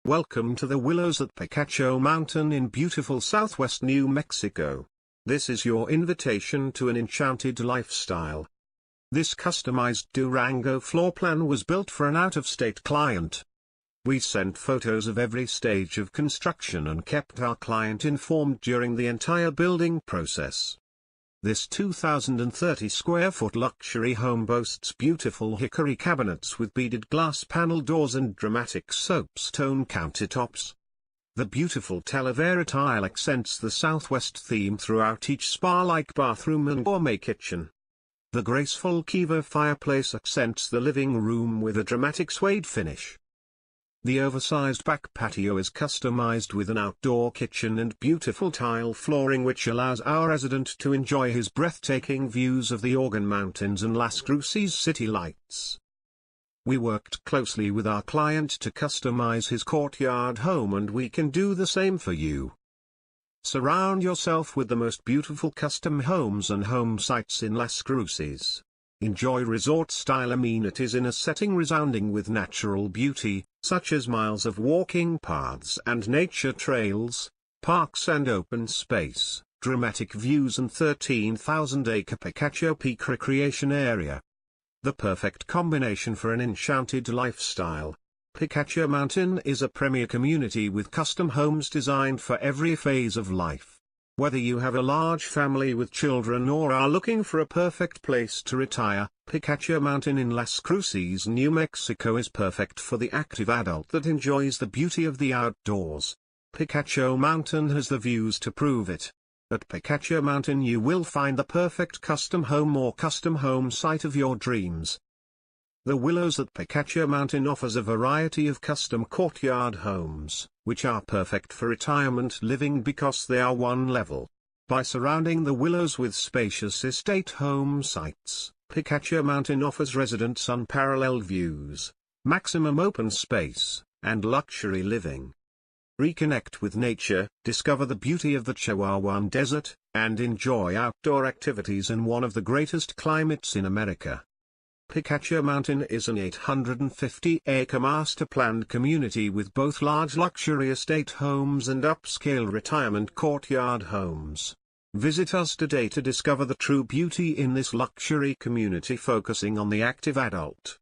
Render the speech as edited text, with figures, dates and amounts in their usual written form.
Welcome to the Willows at Picacho Mountain in beautiful southwest New Mexico. This is your invitation to an enchanted lifestyle. This customized Durango floor plan was built for an out-of-state client. We sent photos of every stage of construction and kept our client informed during the entire building process. This 2,030 square foot luxury home boasts beautiful hickory cabinets with beaded glass panel doors and dramatic soapstone countertops. The beautiful talavera tile accents the southwest theme throughout each spa-like bathroom and gourmet kitchen. The graceful kiva fireplace accents the living room with a dramatic suede finish. The oversized back patio is customized with an outdoor kitchen and beautiful tile flooring which allows our resident to enjoy his breathtaking views of the Organ Mountains and Las Cruces city lights. We worked closely with our client to customize his courtyard home, and we can do the same for you. Surround yourself with the most beautiful custom homes and home sites in Las Cruces. Enjoy resort-style amenities in a setting resounding with natural beauty, such as miles of walking paths and nature trails, parks and open space, dramatic views and 13,000-acre Picacho Peak recreation area. The perfect combination for an enchanted lifestyle. Picacho Mountain is a premier community with custom homes designed for every phase of life. Whether you have a large family with children or are looking for a perfect place to retire, Picacho Mountain in Las Cruces, New Mexico is perfect for the active adult that enjoys the beauty of the outdoors. Picacho Mountain has the views to prove it. At Picacho Mountain you will find the perfect custom home or custom home site of your dreams. The Willows at Picacho Mountain offers a variety of custom courtyard homes, which are perfect for retirement living because they are one level. By surrounding the Willows with spacious estate home sites, Picacho Mountain offers residents unparalleled views, maximum open space, and luxury living. Reconnect with nature, discover the beauty of the Chihuahuan Desert, and enjoy outdoor activities in one of the greatest climates in America. Picacho Mountain is an 850-acre master-planned community with both large luxury estate homes and upscale retirement courtyard homes. Visit us today to discover the true beauty in this luxury community focusing on the active adult.